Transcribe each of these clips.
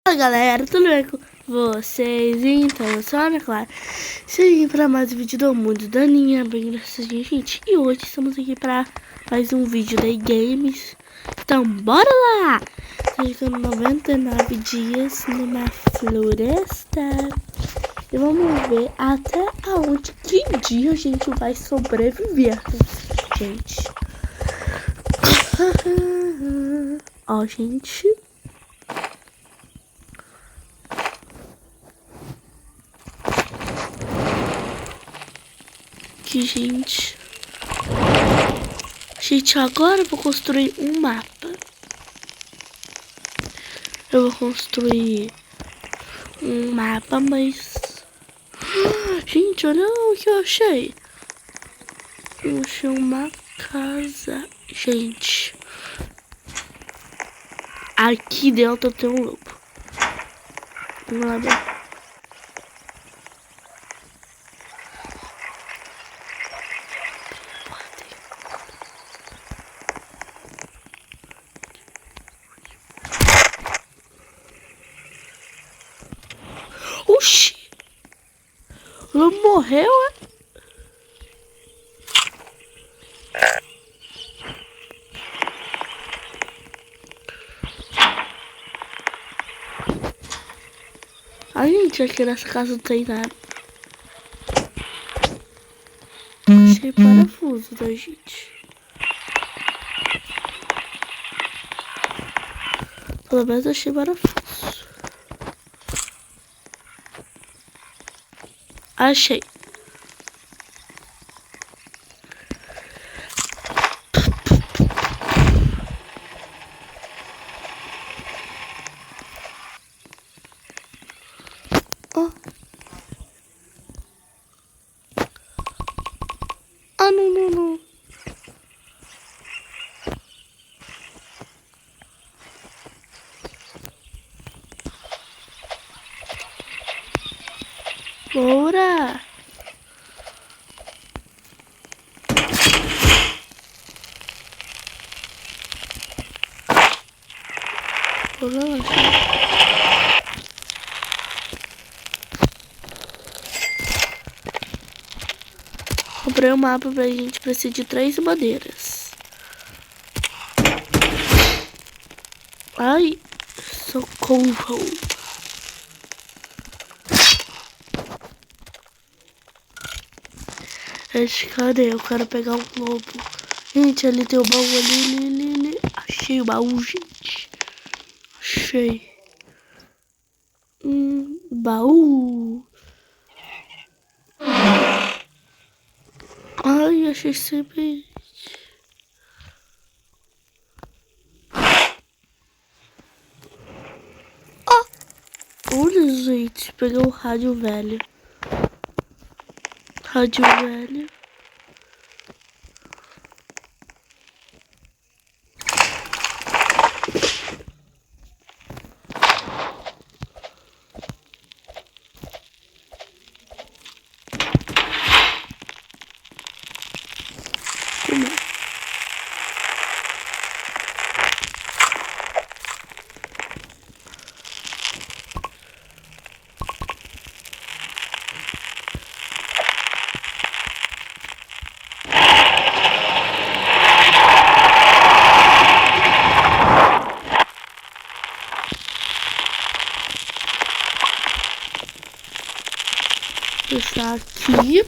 Fala galera, tudo bem com vocês? Então, eu sou a Ana Clara. Seguindo para mais um vídeo do Mundo da Aninha, bem engraçadinho, gente. E hoje estamos aqui para mais um vídeo da Games. Então, bora lá! Estou ficando 99 dias numa floresta. E vamos ver até aonde, que dia a gente vai sobreviver, gente. Ó, gente. Gente, agora eu vou construir um mapa. Eu vou construir um mapa, mas... Gente, olha o que eu achei. Eu achei uma casa. Gente, aqui dentro tem um lobo. Vamos lá ver. Oxi! O lobo morreu, é? A gente, aqui nessa casa não tem nada. Achei parafuso da gente. Pelo menos achei parafuso. Achei. Oh. Ah, não. Bora! Comprei um mapa pra gente, precisa de 3 madeiras. Ai, socorro. Gente, cadê? Eu quero pegar um lobo. Gente, ali tem o baú ali. Achei o baú, gente. Achei. Baú. Ai, achei semente. Olha, gente, peguei um rádio velho. Rádio velho. Deixar aqui.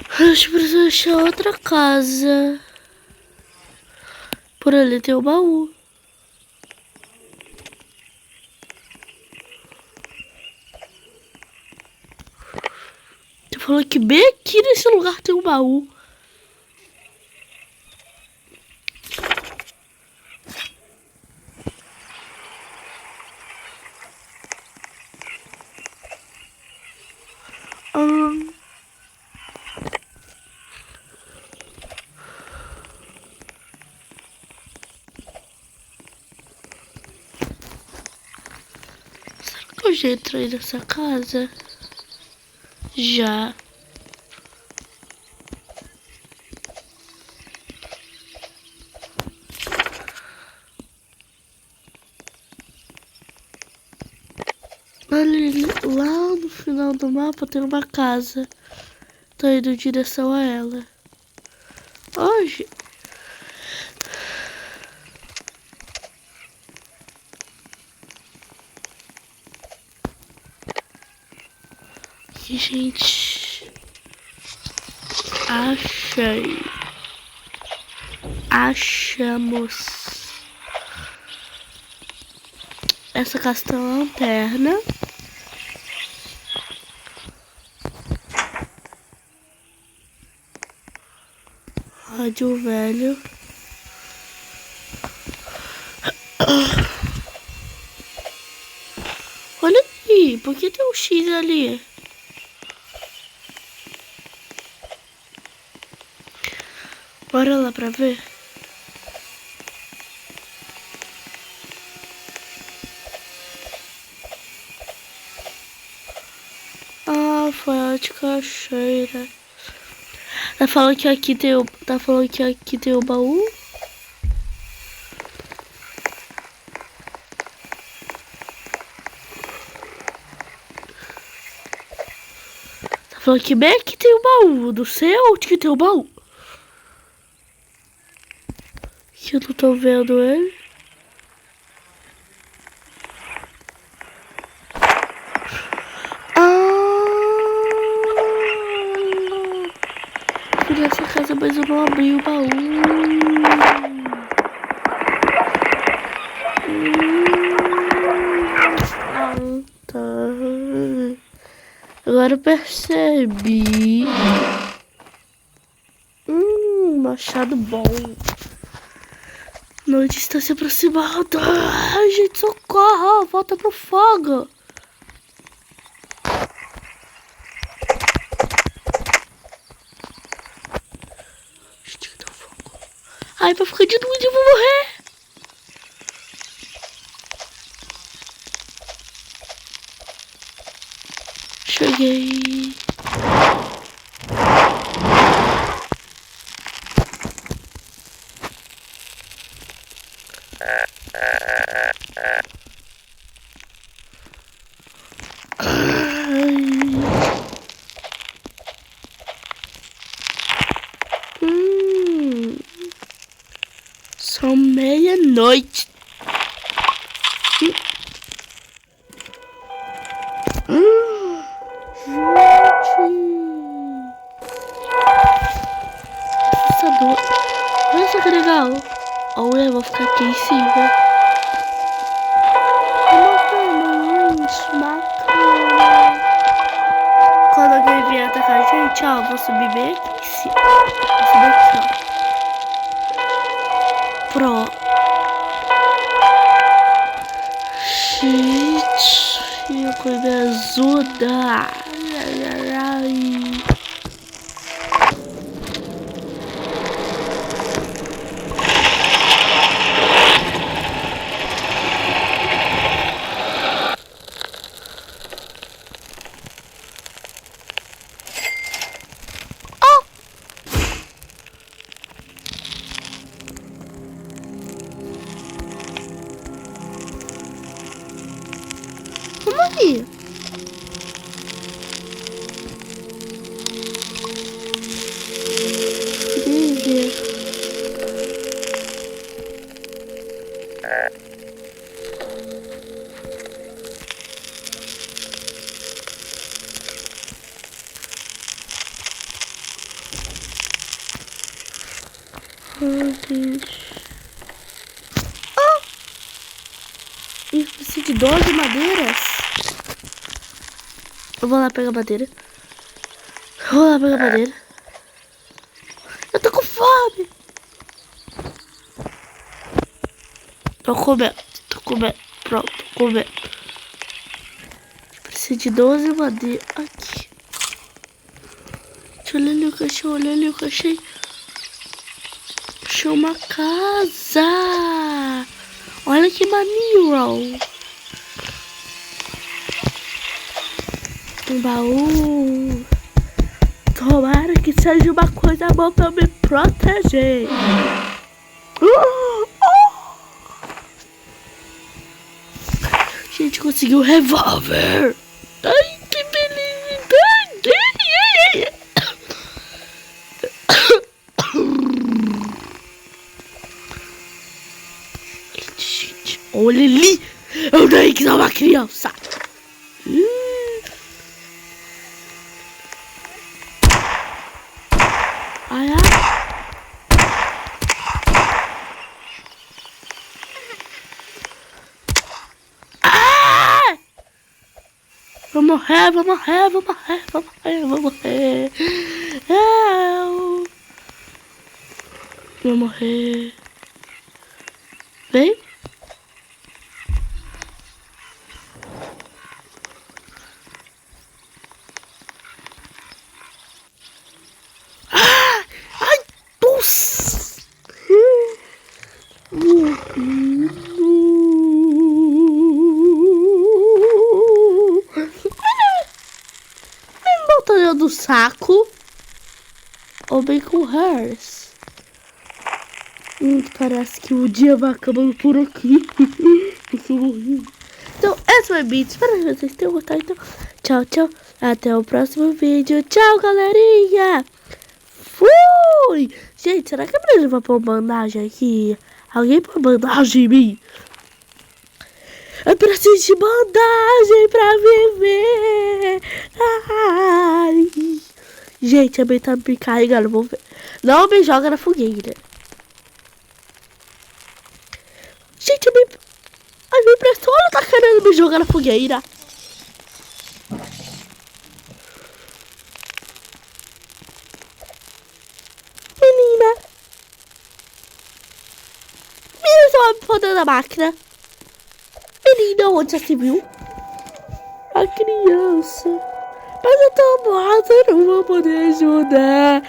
A gente precisa achar outra casa. Por ali tem o baú. Você falou que bem aqui nesse lugar tem um baú. Será que eu já entrei nessa casa? Já. Ali, lá no final do mapa tem uma casa. Tô indo em direção a ela. Hoje. Aqui, gente. Achei. Achamos. Essa casa tem uma lanterna. Rádio velho. Olha aí, por que tem um X ali? Bora lá pra ver. Ah, foi a de cachoeira. Tá falando que aqui tem o baú? Tá falando que bem aqui tem o baú. Não sei onde que tem o baú. Que eu não tô vendo ele. Fui nessa casa, mas eu não abri o baú. Tá. Agora eu percebi. Machado bom. Noite está se aproximando. Ai, gente, socorro. Volta pro fogo. Gente, dá fogo. Ai, vai ficar de noite, eu vou morrer. Cheguei. São meia-noite. Assustador. Olha só que legal. Olha, eu vou ficar aqui em cima. Bacana. Quando alguém vier atacar a gente, ó, eu vou subir bem aqui em cima. Vou subir aqui, ó. Gente, coisa azuda. Como aí? Eu preciso de 12 madeiras. Eu vou lá pegar madeira. Eu tô com fome. Tô comendo. Pronto, tô comendo. Preciso de 12 madeiras. Aqui. Deixa eu olhar ali o cachorro, Achei uma casa. Olha que maneiro. Um baú. Tomara que seja uma coisa boa pra me proteger. Gente, conseguiu um revólver. Ai, que felicidade. Gente, olha ali. Eu tenho que dar uma criança. Ai, ai. Ah! Vou morrer, vou morrer, vou morrer, vou morrer, vou morrer. Vou morrer. Vem. Ai, nossa. Montanha do saco. Ou bem com hers. Parece que o dia vai acabando por aqui. Então, esse foi o vídeo. Espero que vocês tenham gostado. Então, tchau, tchau. Até o próximo vídeo. Tchau, galerinha. Fui! Gente, será que a menina vai pôr bandagem aqui? Alguém põe bandagem em mim? Eu preciso de bandagem pra viver. Ai. Gente, a mãe tá me carregando. Vou ver. Não me joga na fogueira. Gente, a minha impressora tá querendo me jogar na fogueira. Menina. Menina, você vai me foder da máquina. Menina, onde já se viu? A criança. Mas eu tô morta, eu não vou poder ajudar.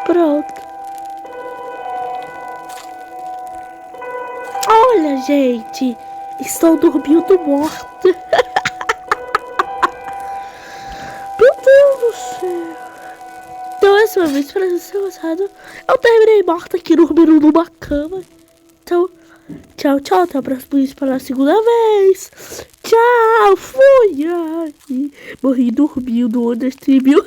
Pronto. Olha, gente. Estou dormindo morta. Meu Deus do céu. Então, esse foi o vídeo. Espero que vocês tenham gostado. Eu terminei morta aqui dormindo numa cama. Então, tchau, tchau. Até o próximo vídeo para a segunda vez. Tchau. Fui. Ai, morri dormindo. Onde stream.